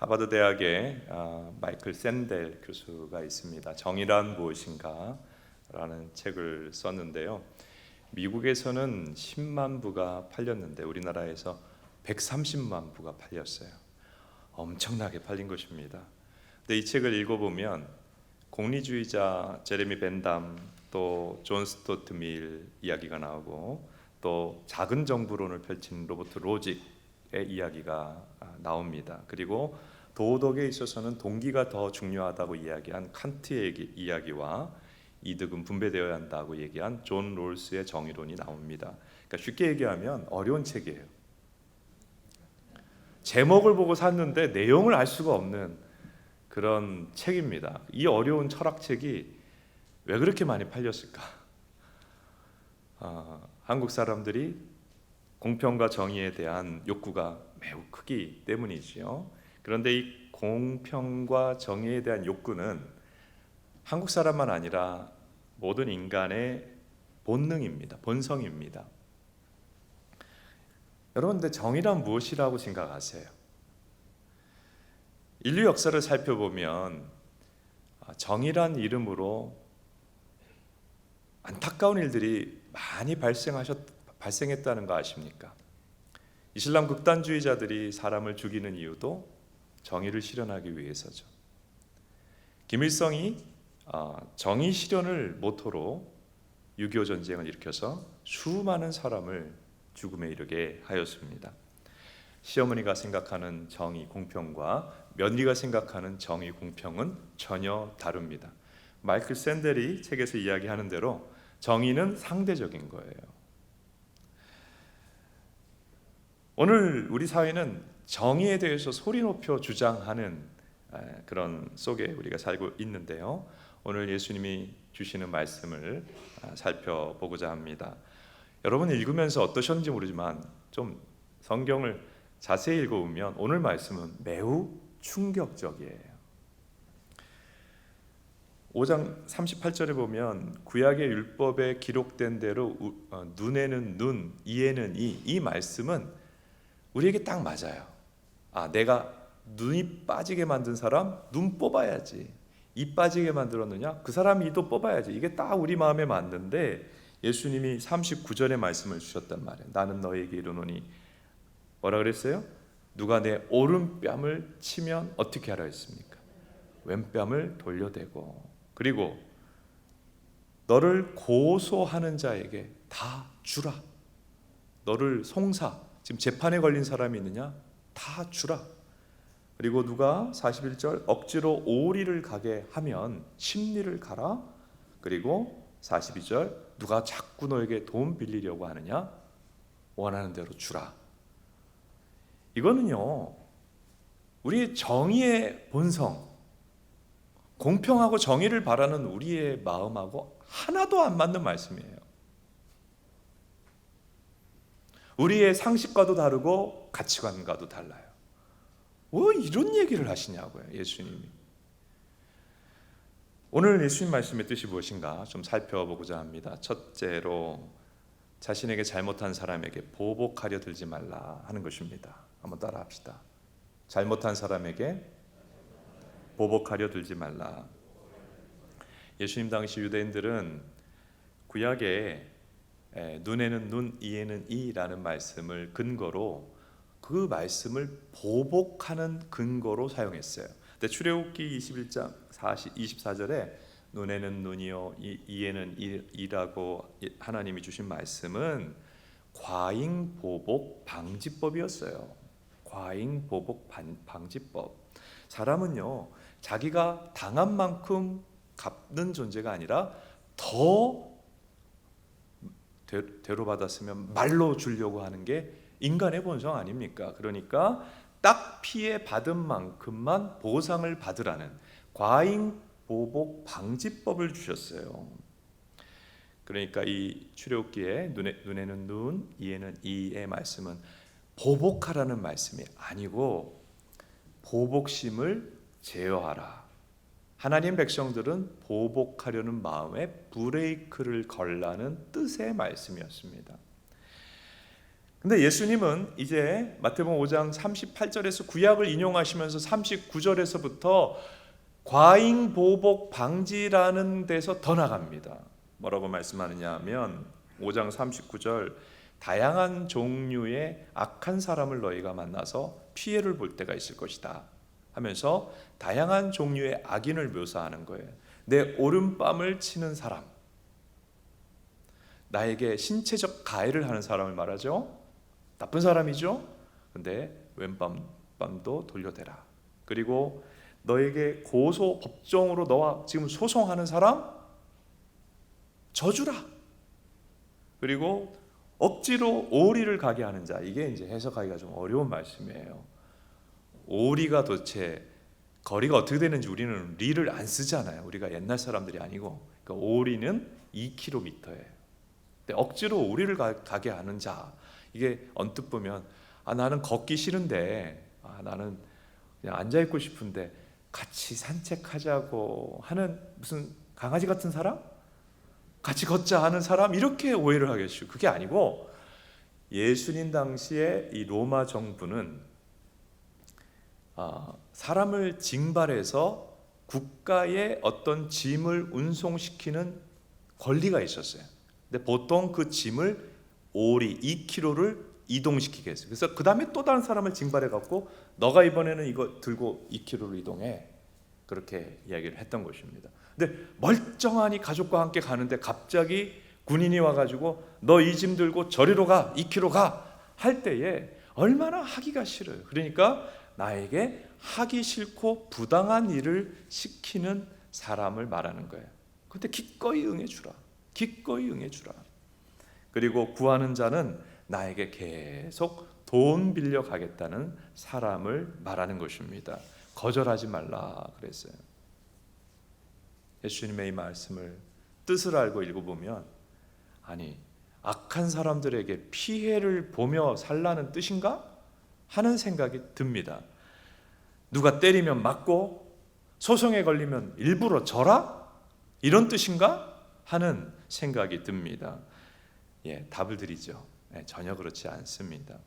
하버드 대학에 마이클 샌델 교수가 있습니다. 정의란 무엇인가? 라는 책을 썼는데요. 미국에서는 10만 부가 팔렸는데 우리나라에서 130만 부가 팔렸어요. 엄청나게 팔린 것입니다. 근데 이 책을 읽어보면 공리주의자 제레미 벤담, 또 존 스토트 밀 이야기가 나오고, 또 작은 정부론을 펼친 로버트 로직의 이야기가 나옵니다. 그리고 도덕에 있어서는 동기가 더 중요하다고 이야기한 칸트의 이야기와 이득은 분배되어야 한다고 얘기한 존 롤스의 정의론이 나옵니다. 그러니까 쉽게 얘기하면 어려운 책이에요. 제목을 보고 샀는데 내용을 알 수가 없는 그런 책입니다. 이 어려운 철학책이 왜 그렇게 많이 팔렸을까? 한국 사람들이 공평과 정의에 대한 욕구가 매우 크기 때문이지요. 그런데 이 공평과 정의에 대한 욕구는 한국 사람만 아니라 모든 인간의 본능입니다. 본성입니다. 여러분, 근데 정의란 무엇이라고 생각하세요? 인류 역사를 살펴보면 정의란 이름으로 안타까운 일들이 많이 발생했다는 거 아십니까? 이슬람 극단주의자들이 사람을 죽이는 이유도 정의를 실현하기 위해서죠. 김일성이 정의 실현을 모토로 6.25 전쟁을 일으켜서 수많은 사람을 죽음에 이르게 하였습니다. 시어머니가 생각하는 정의, 공평과 며느리가 생각하는 정의, 공평은 전혀 다릅니다. 마이클 샌델이 책에서 이야기하는 대로 정의는 상대적인 거예요. 오늘 우리 사회는 정의에 대해서 소리 높여 주장하는 그런 속에 우리가 살고 있는데요. 오늘 예수님이 주시는 말씀을 살펴보고자 합니다. 여러분 읽으면서 어떠셨는지 모르지만 좀 성경을 자세히 읽어보면 오늘 말씀은 매우 충격적이에요. 5장 38절에 보면 구약의 율법에 기록된 대로 눈에는 눈, 이에는 이 말씀은 우리에게 딱 맞아요. 내가 눈이 빠지게 만든 사람 눈 뽑아야지. 이 빠지게 만들었느냐? 그 사람 이도 뽑아야지. 이게 딱 우리 마음에 맞는데 예수님이 39절의 말씀을 주셨단 말이에요. 나는 너에게 이르노니 뭐라 그랬어요? 누가 내 오른뺨을 치면 어떻게 하라 했습니까? 왼뺨을 돌려대고, 그리고 너를 고소하는 자에게 다 주라. 너를 송사, 지금 재판에 걸린 사람이 있느냐? 다 주라. 그리고 누가 41절 억지로 오리를 가게 하면 심리를 가라. 그리고 42절 누가 자꾸 너에게 돈 빌리려고 하느냐? 원하는 대로 주라. 이거는요, 우리의 정의의 본성, 공평하고 정의를 바라는 우리의 마음하고 하나도 안 맞는 말씀이에요. 우리의 상식과도 다르고 가치관과도 달라요. 왜 이런 얘기를 하시냐고요, 예수님이. 오늘 예수님 말씀의 뜻이 무엇인가 좀 살펴보고자 합니다. 첫째로 자신에게 잘못한 사람에게 보복하려 들지 말라 하는 것입니다. 한번 따라 합시다. 잘못한 사람에게 보복하려 들지 말라. 예수님 당시 유대인들은 구약에 눈에는 눈, 이에는 이라는 말씀을 근거로 그 말씀을 보복하는 근거로 사용했어요. 근데 출애굽기 21장 24절에 눈에는 눈이요 이에는 이라고 하나님이 주신 말씀은 과잉 보복 방지법이었어요. 과잉 보복 방지법. 사람은요, 자기가 당한 만큼 갚는 존재가 아니라 더 대로받았으면 말로 주려고 하는 게 인간의 본성 아닙니까? 그러니까 딱 피해 받은 만큼만 보상을 받으라는 과잉 보복 방지법을 주셨어요. 그러니까 이 출애굽기에 눈에는 눈, 이에는 이의 말씀은 보복하라는 말씀이 아니고 보복심을 제어하라. 하나님 백성들은 보복하려는 마음에 브레이크를 걸라는 뜻의 말씀이었습니다. 근데 예수님은 이제 마태복음 5장 38절에서 구약을 인용하시면서 39절에서부터 과잉 보복 방지라는 데서 더 나갑니다. 뭐라고 말씀하느냐 하면 5장 39절, 다양한 종류의 악한 사람을 너희가 만나서 피해를 볼 때가 있을 것이다 하면서 다양한 종류의 악인을 묘사하는 거예요. 내 오른뺨을 치는 사람, 나에게 신체적 가해를 하는 사람을 말하죠. 나쁜 사람이죠. 근데 왼뺨도 돌려대라. 그리고 너에게 고소 법정으로 너와 지금 소송하는 사람 져주라. 그리고 억지로 오리를 가게 하는 자, 이게 이제 해석하기가 좀 어려운 말씀이에요. 오리가 도대체 거리가 어떻게 되는지 우리는 리를 안 쓰잖아요. 우리가 옛날 사람들이 아니고. 그러니까 오리는 2km예요. 근데 억지로 오리를 가게 하는 자, 이게 언뜻 보면 나는 걷기 싫은데 나는 그냥 앉아있고 싶은데 같이 산책하자고 하는 무슨 강아지 같은 사람? 같이 걷자 하는 사람? 이렇게 오해를 하겠죠. 그게 아니고 예수님 당시에 이 로마 정부는 사람을 징발해서 국가의 어떤 짐을 운송시키는 권리가 있었어요. 근데 보통 그 짐을 오리 2km를 이동시키게 했어요. 그래서 그 다음에 또 다른 사람을 징발해 갖고 너가 이번에는 이거 들고 2km를 이동해, 그렇게 이야기를 했던 것입니다. 근데 멀쩡하니 가족과 함께 가는데 갑자기 군인이 와가지고 너 이 짐 들고 저리로 가, 2km 가 할 때에 얼마나 하기가 싫어요. 그러니까 나에게 하기 싫고 부당한 일을 시키는 사람을 말하는 거예요. 근데 기꺼이 응해주라, 기꺼이 응해주라. 그리고 구하는 자는 나에게 계속 돈 빌려 가겠다는 사람을 말하는 것입니다. 거절하지 말라 그랬어요. 예수님의 이 말씀을 뜻을 알고 읽어보면 아니 악한 사람들에게 피해를 보며 살라는 뜻인가 하는 생각이 듭니다. 누가 때리면 맞고 소송에 걸리면 일부러 져라? 이런 뜻인가 하는 생각이 듭니다. 답을 드리죠. 전혀 그렇지 않습니다.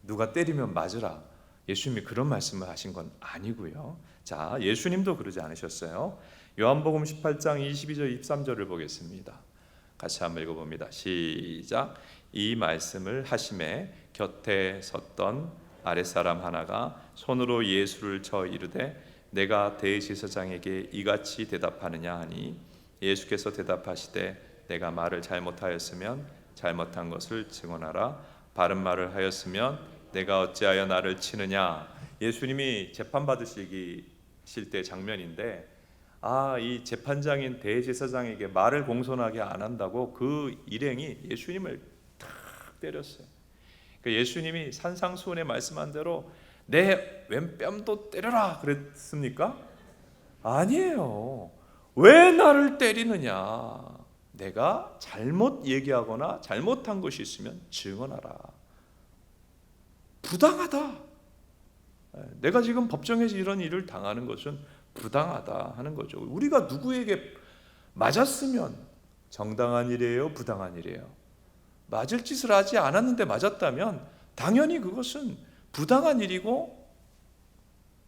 누가 때리면 맞으라, 예수님이 그런 말씀을 하신 건 아니고요. 자, 예수님도 그러지 않으셨어요. 요한복음 18장 22절 23절을 보겠습니다. 같이 한번 읽어봅니다. 시작. 이 말씀을 하심에 곁에 섰던 아랫사람 하나가 손으로 예수를 쳐 이르되 내가 대제사장에게 이같이 대답하느냐 하니 예수께서 대답하시되 내가 말을 잘못하였으면 잘못한 것을 증언하라. 바른 말을 하였으면 내가 어찌하여 나를 치느냐. 예수님이 재판 받으실 때 장면인데 이 재판장인 대제사장에게 말을 공손하게 안 한다고 그 일행이 예수님을 탁 때렸어요. 그러니까 예수님이 산상수훈에 말씀한 대로 내 왼뺨도 때려라 그랬습니까? 아니에요. 왜 나를 때리느냐. 내가 잘못 얘기하거나 잘못한 것이 있으면 증언하라. 부당하다. 내가 지금 법정에서 이런 일을 당하는 것은 부당하다 하는 거죠. 우리가 누구에게 맞았으면 정당한 일이에요, 부당한 일이에요? 맞을 짓을 하지 않았는데 맞았다면 당연히 그것은 부당한 일이고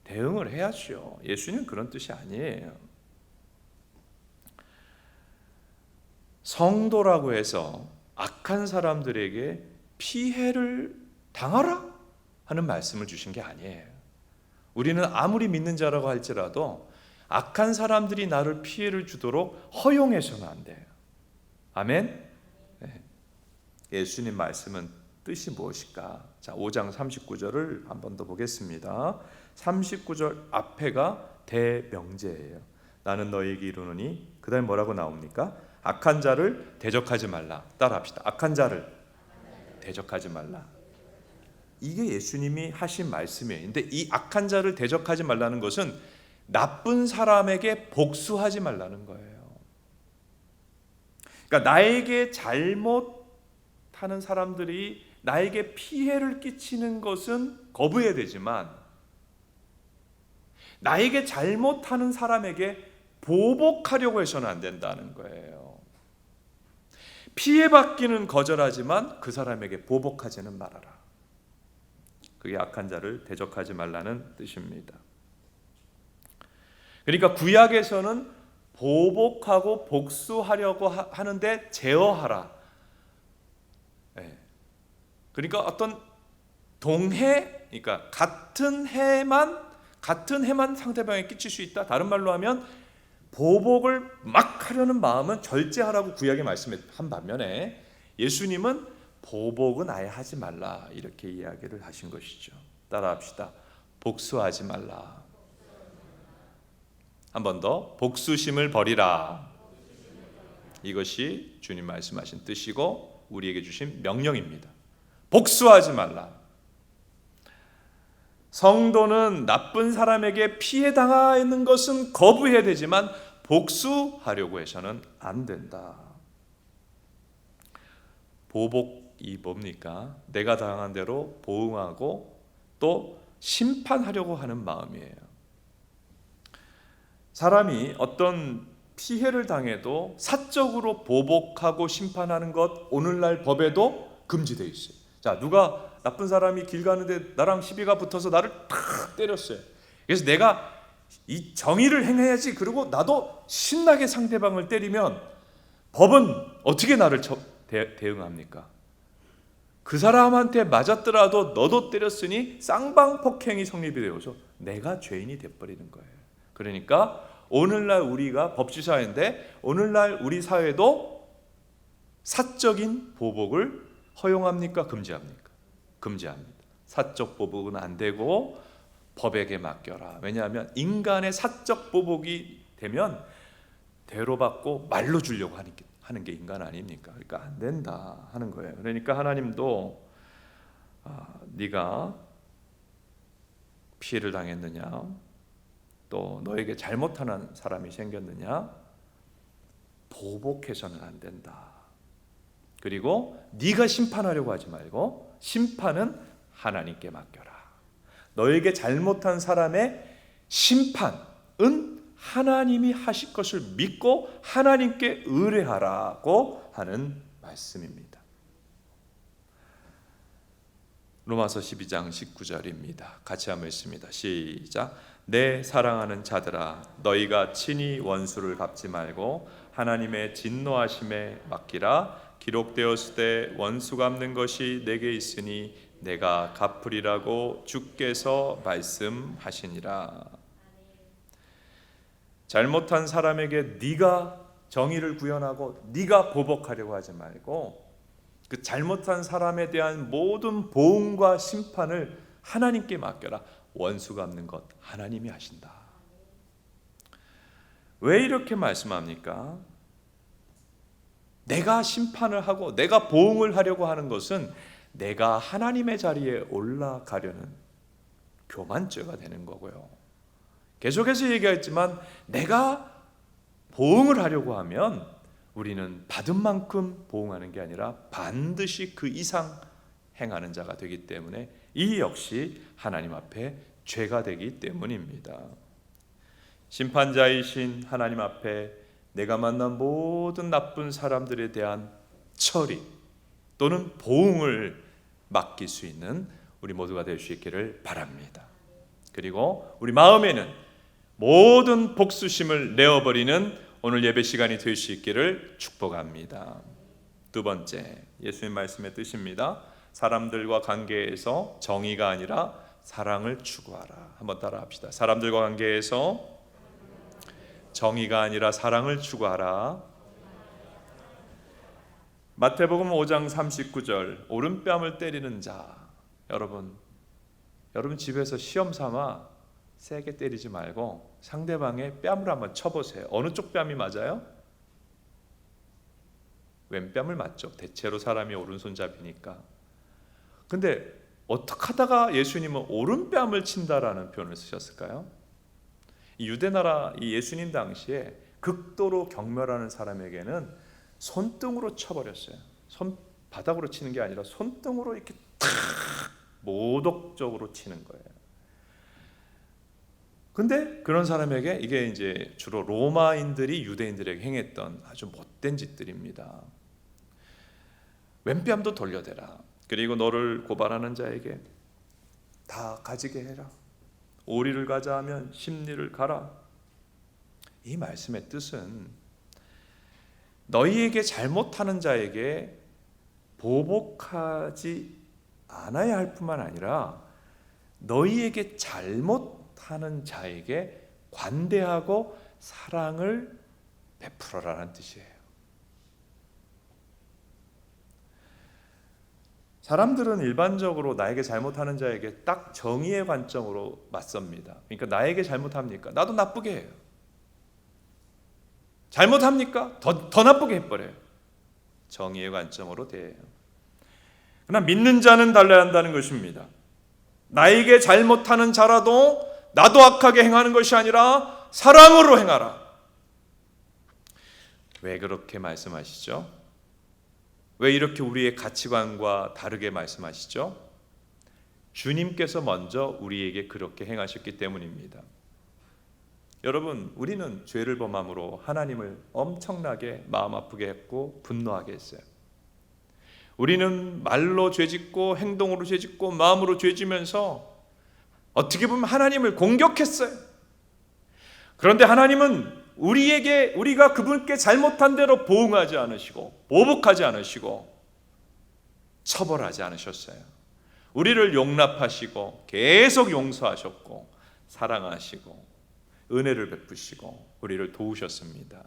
대응을 해야죠. 예수님은 그런 뜻이 아니에요. 성도라고 해서 악한 사람들에게 피해를 당하라 하는 말씀을 주신 게 아니에요. 우리는 아무리 믿는 자라고 할지라도 악한 사람들이 나를 피해를 주도록 허용해서는 안 돼요. 아멘? 네. 예수님 말씀은 뜻이 무엇일까? 자, 5장 39절을 한 번 더 보겠습니다. 39절 앞에가 대명제예요. 나는 너희에게 이르노니, 그 다음에 뭐라고 나옵니까? 악한 자를 대적하지 말라. 따라합시다. 악한 자를 대적하지 말라. 이게 예수님이 하신 말씀이에요. 근데 이 악한 자를 대적하지 말라는 것은 나쁜 사람에게 복수하지 말라는 거예요. 그러니까 나에게 잘못하는 사람들이 나에게 피해를 끼치는 것은 거부해야 되지만 나에게 잘못하는 사람에게 보복하려고 해서는 안 된다는 거예요. 피해받기는 거절하지만 그 사람에게 보복하지는 말아라. 그게 악한 자를 대적하지 말라는 뜻입니다. 그러니까 구약에서는 보복하고 복수하려고 하는데 제어하라. 그러니까 어떤 동해, 그러니까 같은 해만 상대방에 끼칠 수 있다. 다른 말로 하면 보복을 막 하려는 마음은 절제하라고 구약에 말씀한 반면에 예수님은 보복은 아예 하지 말라 이렇게 이야기를 하신 것이죠. 따라합시다. 복수하지 말라. 한 번 더, 복수심을 버리라. 이것이 주님 말씀하신 뜻이고 우리에게 주신 명령입니다. 복수하지 말라. 성도는 나쁜 사람에게 피해 당하는 것은 거부해야 되지만 복수하려고 해서는 안 된다. 보복이 뭡니까? 내가 당한 대로 보응하고 또 심판하려고 하는 마음이에요. 사람이 어떤 피해를 당해도 사적으로 보복하고 심판하는 것 오늘날 법에도 금지되어 있어요. 자, 누가 나쁜 사람이 길 가는데 나랑 시비가 붙어서 나를 탁 때렸어요. 그래서 내가 이 정의를 행해야지 그러고 나도 신나게 상대방을 때리면 법은 어떻게 나를 대응합니까? 그 사람한테 맞았더라도 너도 때렸으니 쌍방폭행이 성립이 되어서 내가 죄인이 돼버리는 거예요. 그러니까 오늘날 우리가 법치사회인데 오늘날 우리 사회도 사적인 보복을 허용합니까? 금지합니까? 금지합니다. 사적 보복은 안 되고 법에게 맡겨라. 왜냐하면 인간의 사적 보복이 되면 대로받고 말로 주려고 하는 게 인간 아닙니까? 그러니까 안 된다 하는 거예요. 그러니까 하나님도 네가 피해를 당했느냐, 또 너에게 잘못하는 사람이 생겼느냐, 보복해서는 안 된다. 그리고 네가 심판하려고 하지 말고 심판은 하나님께 맡겨라. 너에게 잘못한 사람의 심판은 하나님이 하실 것을 믿고 하나님께 의뢰하라고 하는 말씀입니다. 로마서 12장 19절입니다. 같이 한번 읽습니다. 시작. 내 사랑하는 자들아, 너희가 친히 원수를 갚지 말고 하나님의 진노하심에 맡기라. 기록되었을 때 원수 갚는 것이 내게 있으니 내가 갚으리라고 주께서 말씀하시니라. 잘못한 사람에게 네가 정의를 구현하고 네가 보복하려고 하지 말고 그 잘못한 사람에 대한 모든 보응과 심판을 하나님께 맡겨라. 원수 갚는 것 하나님이 하신다. 왜 이렇게 말씀합니까? 내가 심판을 하고 내가 보응을 하려고 하는 것은 내가 하나님의 자리에 올라가려는 교만죄가 되는 거고요. 계속해서 얘기했지만 내가 보응을 하려고 하면 우리는 받은 만큼 보응하는 게 아니라 반드시 그 이상 행하는 자가 되기 때문에 이 역시 하나님 앞에 죄가 되기 때문입니다. 심판자이신 하나님 앞에 내가 만난 모든 나쁜 사람들에 대한 처리 또는 보응을 맡길 수 있는 우리 모두가 될 수 있기를 바랍니다. 그리고 우리 마음에는 모든 복수심을 내어버리는 오늘 예배 시간이 될 수 있기를 축복합니다. 두 번째, 예수님 말씀의 뜻입니다. 사람들과 관계에서 정의가 아니라 사랑을 추구하라. 한번 따라합시다. 사람들과 관계에서 정의가 아니라 사랑을 추구하라. 마태복음 5장 39절 오른뺨을 때리는 자. 여러분 집에서 시험 삼아 세게 때리지 말고 상대방의 뺨을 한번 쳐보세요. 어느 쪽 뺨이 맞아요? 왼뺨을 맞죠. 대체로 사람이 오른손잡이니까. 근데 어떻게 하다가 예수님은 오른뺨을 친다라는 표현을 쓰셨을까요? 이 유대나라 이 예수님 당시에 극도로 경멸하는 사람에게는 손등으로 쳐버렸어요. 손바닥으로 치는 게 아니라 손등으로 이렇게 탁 모독적으로 치는 거예요. 근데 그런 사람에게 이게 이제 주로 로마인들이 유대인들에게 행했던 아주 못된 짓들입니다. 왼뺨도 돌려대라. 그리고 너를 고발하는 자에게 다 가지게 해라. 오리를 가자 하면 십리를 가라. 이 말씀의 뜻은 너희에게 잘못하는 자에게 보복하지 않아야 할 뿐만 아니라 너희에게 잘못하는 자에게 관대하고 사랑을 베풀어라는 뜻이에요. 사람들은 일반적으로 나에게 잘못하는 자에게 딱 정의의 관점으로 맞섭니다. 그러니까 나에게 잘못합니까? 나도 나쁘게 해요. 잘못합니까? 더 나쁘게 해버려요. 정의의 관점으로 대해요. 그러나 믿는 자는 달라야 한다는 것입니다. 나에게 잘못하는 자라도 나도 악하게 행하는 것이 아니라 사랑으로 행하라. 왜 그렇게 말씀하시죠? 왜 이렇게 우리의 가치관과 다르게 말씀하시죠? 주님께서 먼저 우리에게 그렇게 행하셨기 때문입니다. 여러분, 우리는 죄를 범함으로 하나님을 엄청나게 마음 아프게 했고 분노하게 했어요. 우리는 말로 죄짓고 행동으로 죄짓고 마음으로 죄지면서 어떻게 보면 하나님을 공격했어요. 그런데 하나님은 우리가 그분께 잘못한 대로 보응하지 않으시고 보복하지 않으시고 처벌하지 않으셨어요. 우리를 용납하시고 계속 용서하셨고 사랑하시고 은혜를 베푸시고 우리를 도우셨습니다.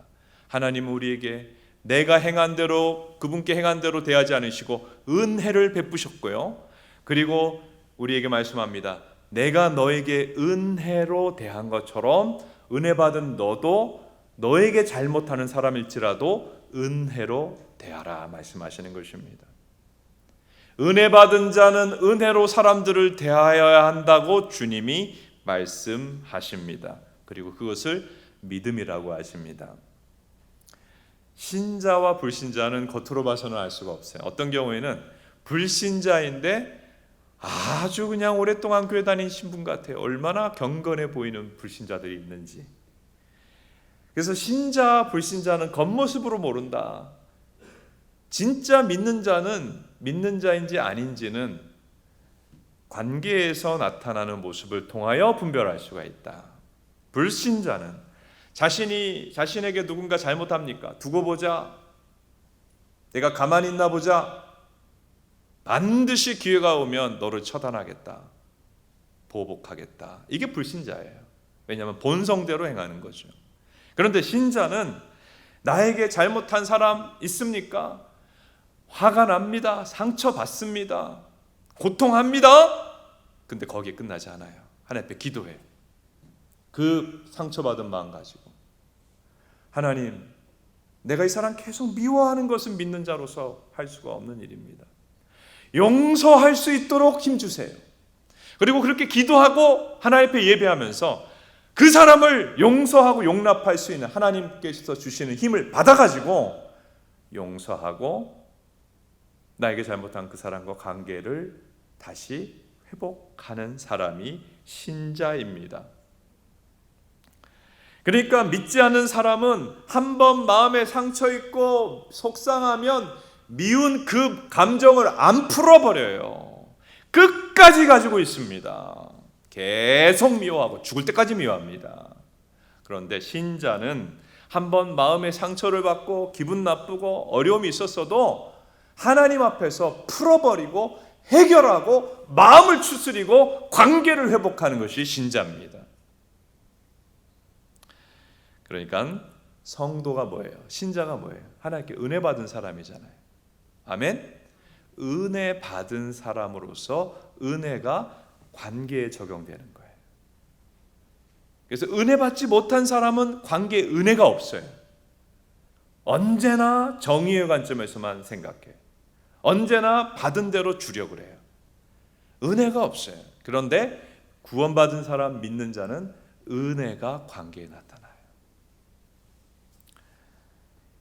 하나님은 우리에게 내가 행한 대로 그분께 행한 대로 대하지 않으시고 은혜를 베푸셨고요. 그리고 우리에게 말씀합니다. 내가 너에게 은혜로 대한 것처럼 은혜 받은 너도 너에게 잘못하는 사람일지라도 은혜로 대하라 말씀하시는 것입니다. 은혜 받은 자는 은혜로 사람들을 대하여야 한다고 주님이 말씀하십니다. 그리고 그것을 믿음이라고 하십니다. 신자와 불신자는 겉으로 봐서는 알 수가 없어요. 어떤 경우에는 불신자인데 아주 그냥 오랫동안 교회 다니신 분 같아요. 얼마나 경건해 보이는 불신자들이 있는지. 그래서 신자, 불신자는 겉모습으로 모른다. 진짜 믿는 자는 믿는 자인지 아닌지는 관계에서 나타나는 모습을 통하여 분별할 수가 있다. 불신자는 자신에게 누군가 잘못합니까? 두고 보자. 내가 가만히 있나 보자. 반드시 기회가 오면 너를 처단하겠다. 보복하겠다. 이게 불신자예요. 왜냐하면 본성대로 행하는 거죠. 그런데 신자는 나에게 잘못한 사람 있습니까? 화가 납니다. 상처받습니다. 고통합니다. 근데 거기에 끝나지 않아요. 하나님 앞에 기도해. 그 상처받은 마음 가지고 하나님, 내가 이 사람 계속 미워하는 것은 믿는 자로서 할 수가 없는 일입니다. 용서할 수 있도록 힘주세요. 그리고 그렇게 기도하고 하나님 앞에 예배하면서 그 사람을 용서하고 용납할 수 있는 하나님께서 주시는 힘을 받아가지고 용서하고 나에게 잘못한 그 사람과 관계를 다시 회복하는 사람이 신자입니다. 그러니까 믿지 않는 사람은 한번 마음에 상처 있고 속상하면 미운 그 감정을 안 풀어버려요. 끝까지 가지고 있습니다. 계속 미워하고 죽을 때까지 미워합니다. 그런데 신자는 한번 마음의 상처를 받고 기분 나쁘고 어려움이 있었어도 하나님 앞에서 풀어버리고 해결하고 마음을 추스리고 관계를 회복하는 것이 신자입니다. 그러니까 성도가 뭐예요? 신자가 뭐예요? 하나님께 은혜 받은 사람이잖아요. 아멘? 은혜 받은 사람으로서 은혜가 관계에 적용되는 거예요. 그래서 은혜 받지 못한 사람은 관계에 은혜가 없어요. 언제나 정의의 관점에서만 생각해요. 언제나 받은 대로 주려고 해요. 은혜가 없어요. 그런데 구원받은 사람, 믿는 자는 은혜가 관계에 나타나요.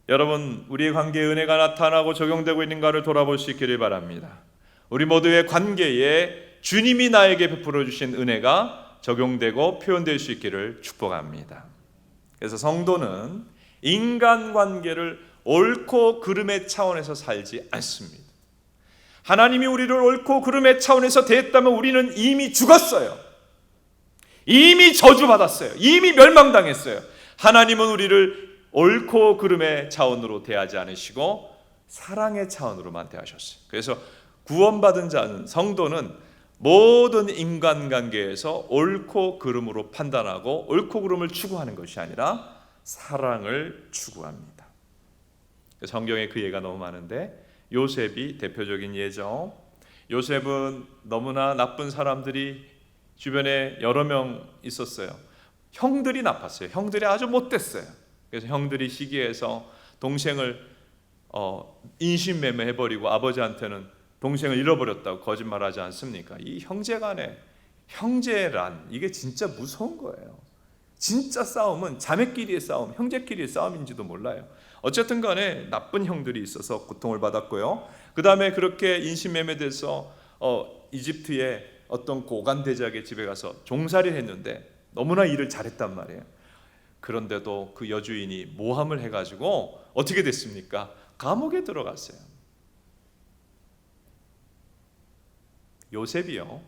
여러분, 우리의 관계에 은혜가 나타나고 적용되고 있는가를 돌아볼 수 있기를 바랍니다. 우리 모두의 관계에 주님이 나에게 베풀어 주신 은혜가 적용되고 표현될 수 있기를 축복합니다. 그래서 성도는 인간관계를 옳고 그름의 차원에서 살지 않습니다. 하나님이 우리를 옳고 그름의 차원에서 대했다면 우리는 이미 죽었어요. 이미 저주받았어요. 이미 멸망당했어요. 하나님은 우리를 옳고 그름의 차원으로 대하지 않으시고 사랑의 차원으로만 대하셨어요. 그래서 구원받은 자는, 성도는 모든 인간관계에서 옳고 그름으로 판단하고 옳고 그름을 추구하는 것이 아니라 사랑을 추구합니다. 성경에 그 예가 너무 많은데 요셉이 대표적인 예죠. 요셉은 너무나 나쁜 사람들이 주변에 여러 명 있었어요. 형들이 나빴어요. 형들이 아주 못됐어요. 그래서 형들이 시기해서 동생을 인신매매해버리고 아버지한테는 동생을 잃어버렸다고 거짓말하지 않습니까? 이 형제간에, 형제란 이게 진짜 무서운 거예요. 진짜 싸움은 자매끼리의 싸움, 형제끼리의 싸움인지도 몰라요. 어쨌든 간에 나쁜 형들이 있어서 고통을 받았고요. 그 다음에 그렇게 인신매매돼서 이집트의 어떤 고관 대작의 집에 가서 종살이를 했는데 너무나 일을 잘했단 말이에요. 그런데도 그 여주인이 모함을 해가지고 어떻게 됐습니까? 감옥에 들어갔어요. 요셉이요,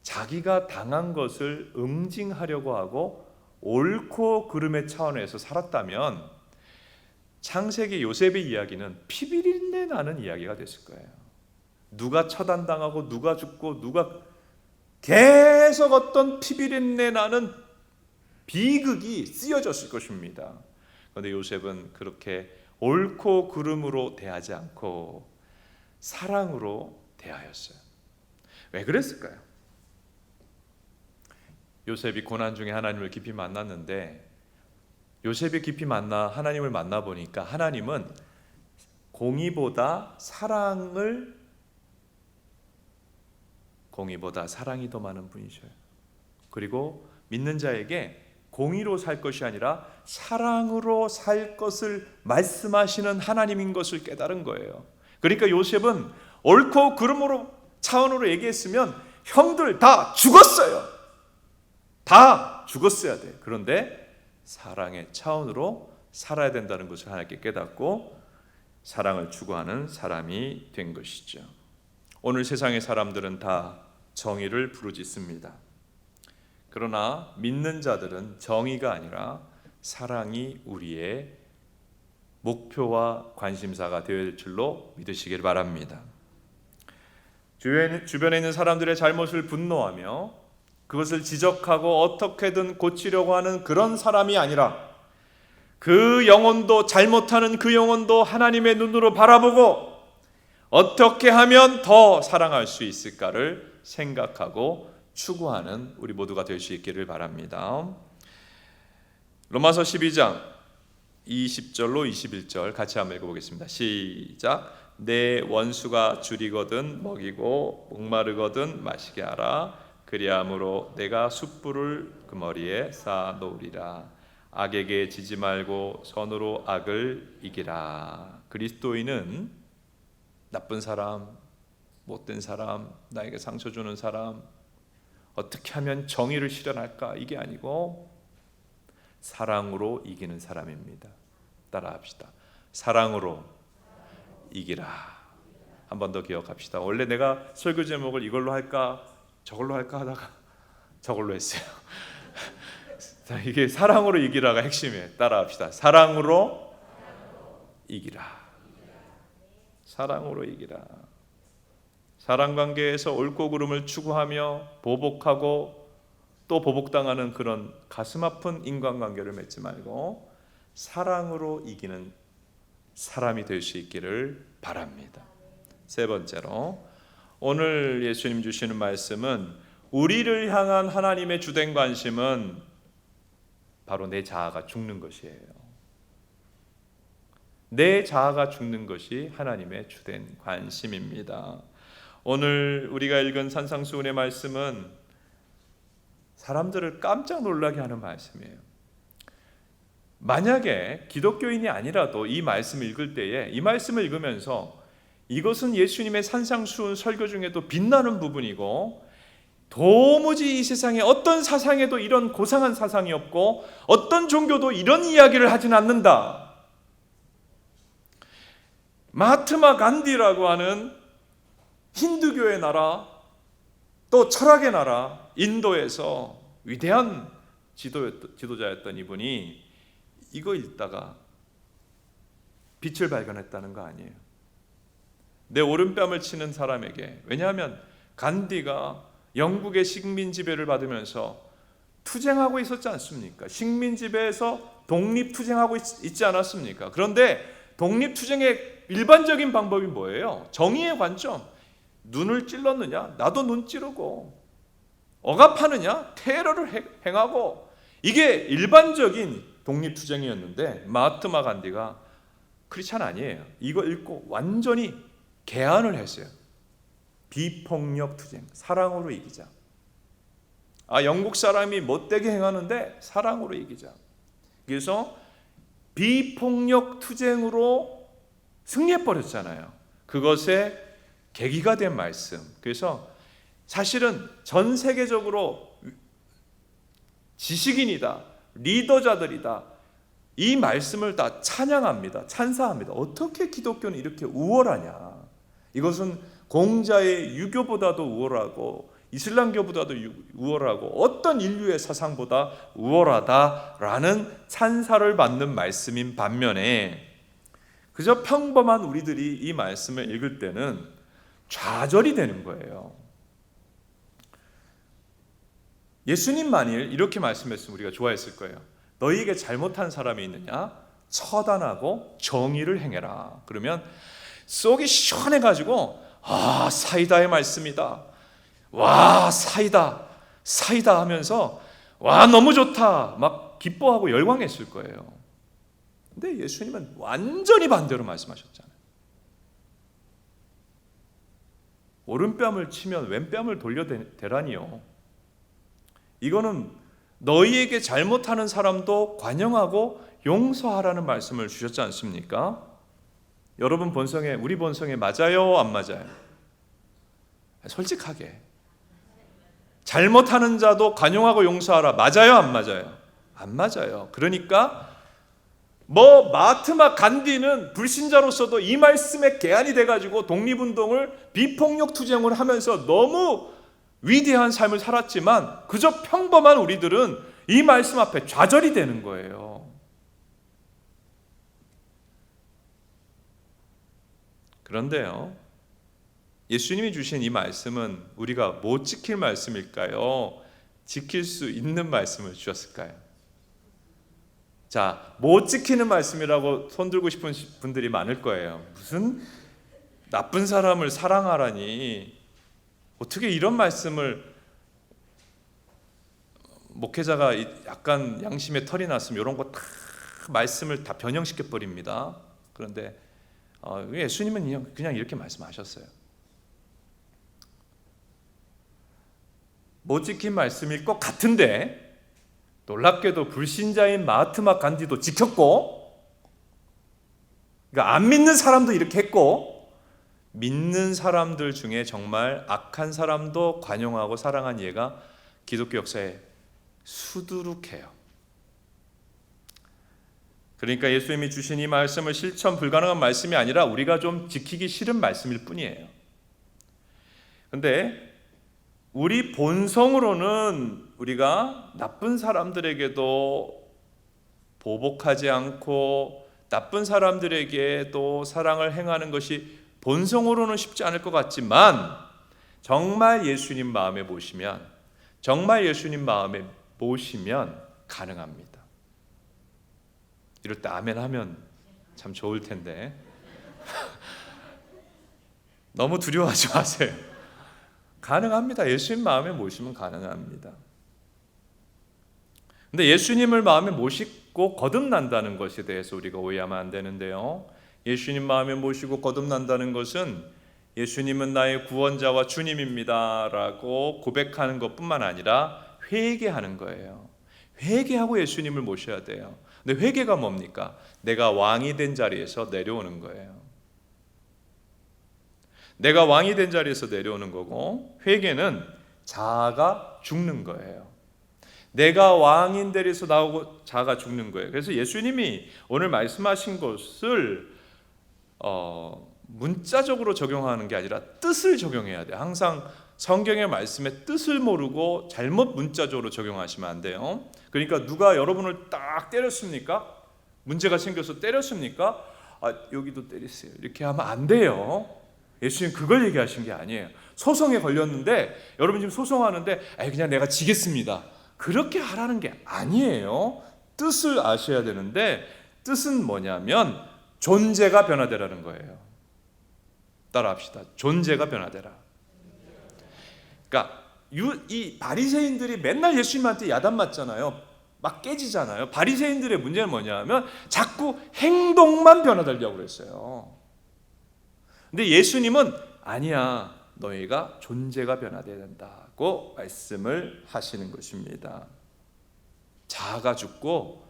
자기가 당한 것을 응징하려고 하고 옳고 그름의 차원에서 살았다면 창세기 요셉의 이야기는 피비린내 나는 이야기가 됐을 거예요. 누가 처단당하고 누가 죽고 누가 계속 어떤 피비린내 나는 비극이 쓰여졌을 것입니다. 그런데 요셉은 그렇게 옳고 그름으로 대하지 않고 사랑으로 대하였어요. 왜 그랬을까요? 요셉이 고난 중에 하나님을 깊이 만났는데, 요셉이 깊이 하나님을 만나보니까 하나님은 공의보다 사랑이 더 많은 분이셔요. 그리고 믿는 자에게 공의로 살 것이 아니라 사랑으로 살 것을 말씀하시는 하나님인 것을 깨달은 거예요. 그러니까 요셉은 옳고 그름으로 차원으로 얘기했으면 형들 다 죽었어요. 다 죽었어야 돼. 그런데 사랑의 차원으로 살아야 된다는 것을 하나님께 깨닫고 사랑을 추구하는 사람이 된 것이죠. 오늘 세상의 사람들은 다 정의를 부르짖습니다. 그러나 믿는 자들은 정의가 아니라 사랑이 우리의 목표와 관심사가 될 줄로 믿으시길 바랍니다. 주변에 있는 사람들의 잘못을 분노하며 그것을 지적하고 어떻게든 고치려고 하는 그런 사람이 아니라 그 영혼도, 잘못하는 그 영혼도 하나님의 눈으로 바라보고 어떻게 하면 더 사랑할 수 있을까를 생각하고 추구하는 우리 모두가 될 수 있기를 바랍니다. 로마서 12장 20절로 21절 같이 한번 읽어보겠습니다. 시작. 내 원수가 줄이거든 먹이고 목마르거든 마시게 하라. 그리함으로 내가 숯불을 그 머리에 쌓아 놓으리라. 악에게 지지 말고 선으로 악을 이기라. 그리스도인은 나쁜 사람, 못된 사람, 나에게 상처 주는 사람, 어떻게 하면 정의를 실현할까, 이게 아니고 사랑으로 이기는 사람입니다. 따라합시다. 사랑으로 이기라. 한 번 더 기억합시다. 원래 내가 설교 제목을 이걸로 할까 저걸로 할까 하다가 저걸로 했어요. 자, 이게 사랑으로 이기라가 핵심이에요. 따라합시다. 사랑으로 이기라. 사랑으로 이기라. 사랑 관계에서 옳고 그름을 추구하며 보복하고 또 보복당하는 그런 가슴 아픈 인간관계를 맺지 말고 사랑으로 이기는 사람이 될 수 있기를 바랍니다. 세 번째로, 오늘 예수님 주시는 말씀은 우리를 향한 하나님의 주된 관심은 바로 내 자아가 죽는 것이에요. 내 자아가 죽는 것이 하나님의 주된 관심입니다. 오늘 우리가 읽은 산상수훈의 말씀은 사람들을 깜짝 놀라게 하는 말씀이에요. 만약에 기독교인이 아니라도 이 말씀을 읽을 때에, 이 말씀을 읽으면서 이것은 예수님의 산상수훈 설교 중에도 빛나는 부분이고 도무지 이 세상에 어떤 사상에도 이런 고상한 사상이 없고 어떤 종교도 이런 이야기를 하진 않는다. 마하트마 간디라고 하는 힌두교의 나라, 또 철학의 나라 인도에서 위대한 지도자였던 이분이 이거 읽다가 빛을 발견했다는 거 아니에요. 내 오른뺨을 치는 사람에게, 왜냐하면 간디가 영국의 식민 지배를 받으면서 투쟁하고 있었지 않습니까? 식민 지배에서 독립 투쟁하고 있지 않았습니까? 그런데 독립 투쟁의 일반적인 방법이 뭐예요? 정의의 관점. 눈을 찔렀느냐? 나도 눈 찌르고. 억압하느냐? 테러를 행하고. 이게 일반적인 독립 투쟁이었는데 마하트마 간디가 크리스찬 아니에요. 이거 읽고 완전히 개안을 했어요. 비폭력 투쟁, 사랑으로 이기자. 영국 사람이 못되게 행하는데 사랑으로 이기자. 그래서 비폭력 투쟁으로 승리해버렸잖아요. 그것의 계기가 된 말씀. 그래서 사실은 전 세계적으로 지식인이다, 리더자들이다, 이 말씀을 다 찬양합니다. 찬사합니다. 어떻게 기독교는 이렇게 우월하냐. 이것은 공자의 유교보다도 우월하고 이슬람교보다도 우월하고 어떤 인류의 사상보다 우월하다라는 찬사를 받는 말씀인 반면에 그저 평범한 우리들이 이 말씀을 읽을 때는 좌절이 되는 거예요. 예수님 만일 이렇게 말씀했으면 우리가 좋아했을 거예요. 너희에게 잘못한 사람이 있느냐? 처단하고 정의를 행해라. 그러면 속이 시원해가지고 사이다의 말씀이다. 와, 사이다 하면서 와, 너무 좋다 막 기뻐하고 열광했을 거예요. 근데 예수님은 완전히 반대로 말씀하셨잖아요. 오른뺨을 치면 왼뺨을 돌려대라니요. 이거는 너희에게 잘못하는 사람도 관용하고 용서하라는 말씀을 주셨지 않습니까? 여러분 본성에, 우리 본성에 맞아요, 안 맞아요? 솔직하게. 잘못하는 자도 관용하고 용서하라. 맞아요, 안 맞아요? 안 맞아요. 그러니까 마하트마 간디는 불신자로서도 이 말씀에 개안이 돼가지고 독립운동을 비폭력 투쟁을 하면서 너무 위대한 삶을 살았지만 그저 평범한 우리들은 이 말씀 앞에 좌절이 되는 거예요. 그런데요, 예수님이 주신 이 말씀은 우리가 못 지킬 말씀일까요? 지킬 수 있는 말씀을 주셨을까요? 자, 못 지키는 말씀이라고 손들고 싶은 분들이 많을 거예요. 무슨 나쁜 사람을 사랑하라니, 어떻게 이런 말씀을, 목회자가 약간 양심에 털이 났으면 이런 거 다 말씀을 다 변형시켜 버립니다. 그런데 예수님은 그냥 이렇게 말씀하셨어요. 못 지킨 말씀일 것 같은데 놀랍게도 불신자인 마하트마 간디도 지켰고, 그러니까 안 믿는 사람도 이렇게 했고, 믿는 사람들 중에 정말 악한 사람도 관용하고 사랑한 예가 기독교 역사에 수두룩해요. 그러니까 예수님이 주신 이 말씀을 실천 불가능한 말씀이 아니라 우리가 좀 지키기 싫은 말씀일 뿐이에요. 그런데 우리 본성으로는 우리가 나쁜 사람들에게도 보복하지 않고 나쁜 사람들에게도 사랑을 행하는 것이 본성으로는 쉽지 않을 것 같지만, 정말 예수님 마음에 모시면 가능합니다. 이럴 때 아멘 하면 참 좋을 텐데 너무 두려워하지 마세요. 가능합니다. 예수님 마음에 모시면 가능합니다. 근데 예수님을 마음에 모시고 거듭난다는 것에 대해서 우리가 오해하면 안 되는데요, 예수님 마음에 모시고 거듭난다는 것은 예수님은 나의 구원자와 주님입니다 라고 고백하는 것뿐만 아니라 회개하는 거예요. 회개하고 예수님을 모셔야 돼요. 근데 회개가 뭡니까? 내가 왕이 된 자리에서 내려오는 거예요. 내가 왕이 된 자리에서 내려오는 거고, 회개는 자아가 죽는 거예요. 내가 왕인 자리에서 나오고 자아가 죽는 거예요. 그래서 예수님이 오늘 말씀하신 것을 문자적으로 적용하는 게 아니라 뜻을 적용해야 돼요. 항상 성경의 말씀의 뜻을 모르고 잘못 문자적으로 적용하시면 안 돼요. 그러니까 누가 여러분을 딱 때렸습니까? 문제가 생겨서 때렸습니까? 여기도 때리세요. 이렇게 하면 안 돼요. 예수님 그걸 얘기하신 게 아니에요. 소송에 걸렸는데 여러분 지금 소송하는데 그냥 내가 지겠습니다. 그렇게 하라는 게 아니에요. 뜻을 아셔야 되는데 뜻은 뭐냐면 존재가 변화되라는 거예요. 따라합시다. 존재가 변화되라. 그러니까 이 바리새인들이 맨날 예수님한테 야단 맞잖아요. 막 깨지잖아요. 바리새인들의 문제는 뭐냐면 자꾸 행동만 변화되려고 그랬어요. 근데 예수님은 아니야, 너희가 존재가 변화되어야 된다고 말씀을 하시는 것입니다. 자아가 죽고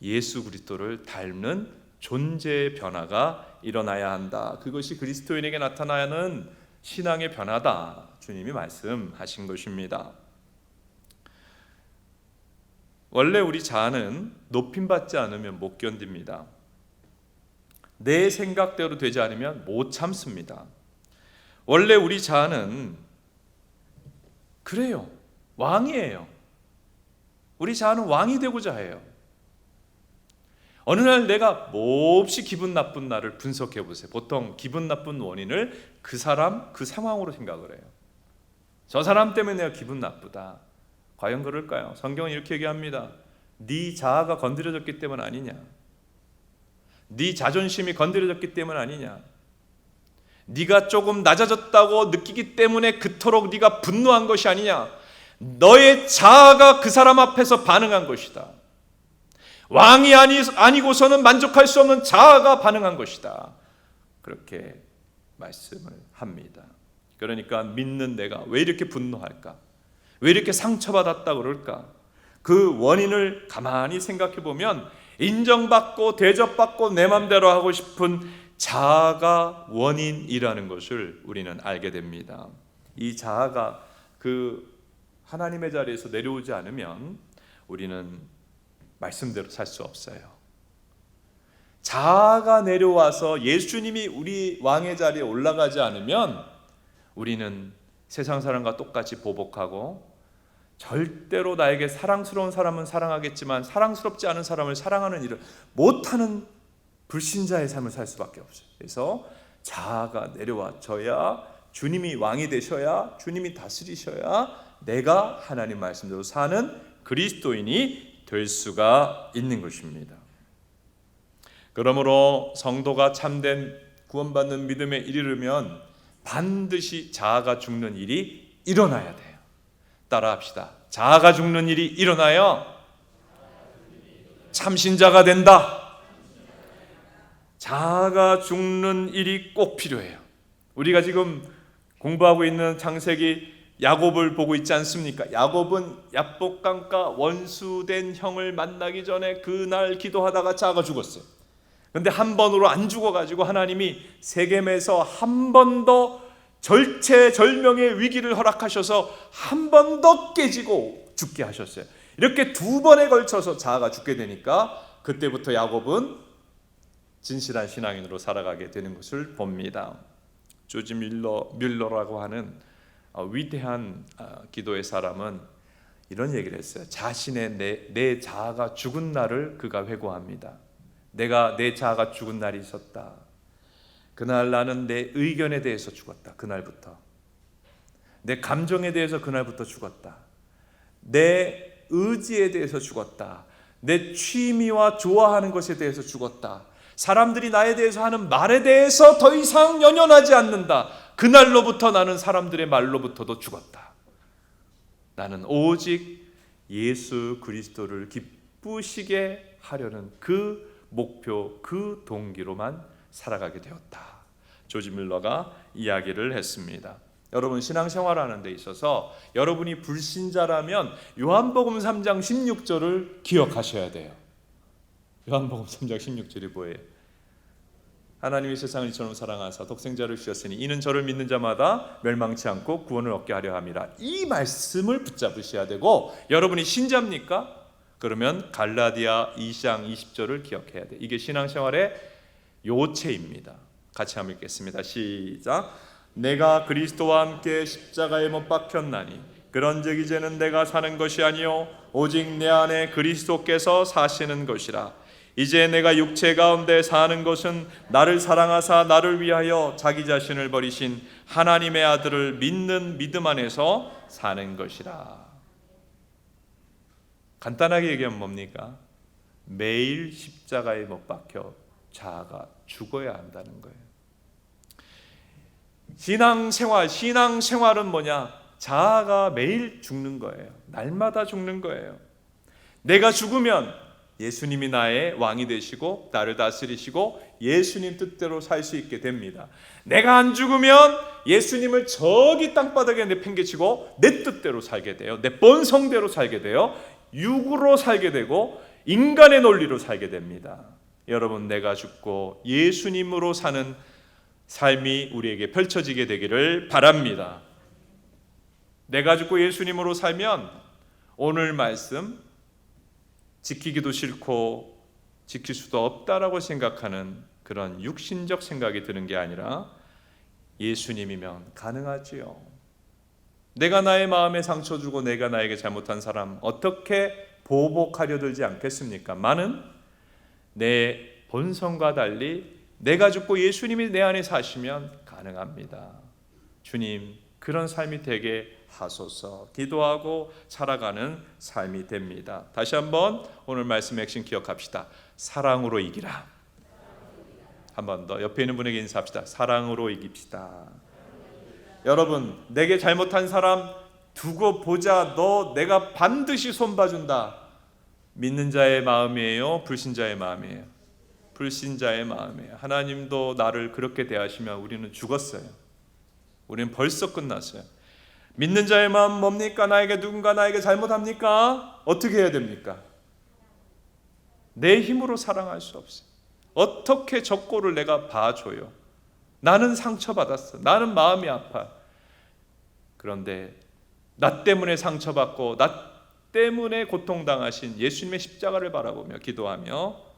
예수 그리스도를 닮는 존재의 변화가 일어나야 한다. 그것이 그리스도인에게 나타나는 신앙의 변화다. 주님이 말씀하신 것입니다. 원래 우리 자아는 높임받지 않으면 못 견딥니다. 내 생각대로 되지 않으면 못 참습니다. 원래 우리 자아는 그래요. 왕이에요. 우리 자아는 왕이 되고자 해요. 어느 날 내가 몹시 기분 나쁜 날을 분석해 보세요. 보통 기분 나쁜 원인을 그 사람, 그 상황으로 생각을 해요. 저 사람 때문에 내가 기분 나쁘다. 과연 그럴까요? 성경은 이렇게 얘기합니다. 네 자아가 건드려졌기 때문 아니냐? 네 자존심이 건드려졌기 때문 아니냐? 네가 조금 낮아졌다고 느끼기 때문에 그토록 네가 분노한 것이 아니냐? 너의 자아가 그 사람 앞에서 반응한 것이다. 왕이 아니고서는 만족할 수 없는 자아가 반응한 것이다. 그렇게 말씀을 합니다. 그러니까 믿는 내가 왜 이렇게 분노할까? 왜 이렇게 상처받았다 그럴까? 그 원인을 가만히 생각해 보면 인정받고 대접받고 내 맘대로 하고 싶은 자아가 원인이라는 것을 우리는 알게 됩니다. 이 자아가 그 하나님의 자리에서 내려오지 않으면 우리는 말씀대로 살 수 없어요. 자아가 내려와서 예수님이 우리 왕의 자리에 올라가지 않으면 우리는 세상 사람과 똑같이 보복하고 절대로 나에게 사랑스러운 사람은 사랑하겠지만 사랑스럽지 않은 사람을 사랑하는 일을 못하는 불신자의 삶을 살 수밖에 없어요. 그래서 자아가 내려와져야 주님이 왕이 되셔야 주님이 다스리셔야 내가 하나님 말씀대로 사는 그리스도인이 될 수가 있는 것입니다. 그러므로 성도가 참된 구원받는 믿음에 이르려면 반드시 자아가 죽는 일이 일어나야 돼요. 따라합시다. 자아가 죽는 일이 일어나요. 참신자가 된다. 자아가 죽는 일이 꼭 필요해요. 우리가 지금 공부하고 있는 창세기 야곱을 보고 있지 않습니까? 야곱은 야복강가 원수된 형을 만나기 전에 그날 기도하다가 자아가 죽었어요. 그런데 한 번으로 안 죽어가지고 하나님이 세겜에서 한 번 더 절체절명의 위기를 허락하셔서 한 번 더 깨지고 죽게 하셨어요. 이렇게 두 번에 걸쳐서 자아가 죽게 되니까 그때부터 야곱은 진실한 신앙인으로 살아가게 되는 것을 봅니다. 조지 뮬러라고 하는 위대한 기도의 사람은 이런 얘기를 했어요. 자신의 내 자아가 죽은 날을 그가 회고합니다. 내가 내 자아가 죽은 날이 있었다. 그날 나는 내 의견에 대해서 죽었다. 그날부터 내 감정에 대해서 그날부터 죽었다. 내 의지에 대해서 죽었다. 내 취미와 좋아하는 것에 대해서 죽었다. 사람들이 나에 대해서 하는 말에 대해서 더 이상 연연하지 않는다. 그날로부터 나는 사람들의 말로부터도 죽었다. 나는 오직 예수 그리스도를 기쁘시게 하려는 그 목표, 그 동기로만 살아가게 되었다. 조지 뮬러가 이야기를 했습니다. 여러분 신앙생활하는 데 있어서 여러분이 불신자라면 요한복음 3장 16절을 기억하셔야 돼요. 요한복음 3장 16절이 뭐예요? 하나님이 세상을 이처럼 사랑하사 독생자를 주셨으니 이는 저를 믿는 자마다 멸망치 않고 구원을 얻게 하려 함이라. 이 말씀을 붙잡으셔야 되고, 여러분이 신자입니까? 그러면 갈라디아 2장 20절을 기억해야 돼. 이게 신앙생활의 요체입니다. 같이 한번 읽겠습니다. 시작. 내가 그리스도와 함께 십자가에 못 박혔나니 그런즉 이제는 내가 사는 것이 아니요 오직 내 안에 그리스도께서 사시는 것이라. 이제 내가 육체 가운데 사는 것은 나를 사랑하사 나를 위하여 자기 자신을 버리신 하나님의 아들을 믿는 믿음 안에서 사는 것이라. 간단하게 얘기하면 뭡니까? 매일 십자가에 못 박혀 자아가 죽어야 한다는 거예요. 신앙생활은 뭐냐? 자아가 매일 죽는 거예요. 날마다 죽는 거예요. 내가 죽으면 예수님이 나의 왕이 되시고 나를 다스리시고 예수님 뜻대로 살 수 있게 됩니다. 내가 안 죽으면 예수님을 저기 땅바닥에 내팽개치고 내 뜻대로 살게 돼요. 내 본성대로 살게 돼요. 육으로 살게 되고 인간의 논리로 살게 됩니다. 여러분, 내가 죽고 예수님으로 사는 삶이 우리에게 펼쳐지게 되기를 바랍니다. 내가 죽고 예수님으로 살면 오늘 말씀 지키기도 싫고 지킬 수도 없다라고 생각하는 그런 육신적 생각이 드는 게 아니라 예수님이면 가능하지요. 내가 나의 마음에 상처 주고 내가 나에게 잘못한 사람 어떻게 보복하려 들지 않겠습니까? 많은 내 본성과 달리 내가 죽고 예수님이 내 안에 사시면 가능합니다. 주님, 그런 삶이 되게 하소서. 기도하고 살아가는 삶이 됩니다. 다시 한번 오늘 말씀 핵심 기억합시다. 사랑으로 이기라. 한 번 더 옆에 있는 분에게 인사합시다. 사랑으로 이깁시다. 여러분, 내게 잘못한 사람 두고 보자. 너 내가 반드시 손봐준다. 믿는 자의 마음이에요? 불신자의 마음이에요? 불신자의 마음이에요. 하나님도 나를 그렇게 대하시면 우리는 죽었어요. 우리는 벌써 끝났어요. 믿는 자의 마음 뭡니까? 누군가 나에게 잘못합니까? 어떻게 해야 됩니까? 내 힘으로 사랑할 수 없어요. 어떻게 저 꼴을 내가 봐줘요? 나는 상처받았어. 나는 마음이 아파. 그런데 나 때문에 상처받고 나 때문에 고통당하신 예수님의 십자가를 바라보며 기도하며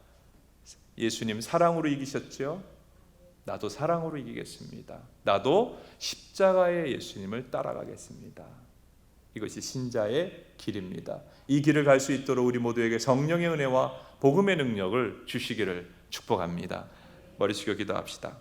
예수님 사랑으로 이기셨죠? 나도 사랑으로 이기겠습니다. 나도 십자가의 예수님을 따라가겠습니다. 이것이 신자의 길입니다. 이 길을 갈 수 있도록 우리 모두에게 성령의 은혜와 복음의 능력을 주시기를 축복합니다. 머리 숙여 기도합시다.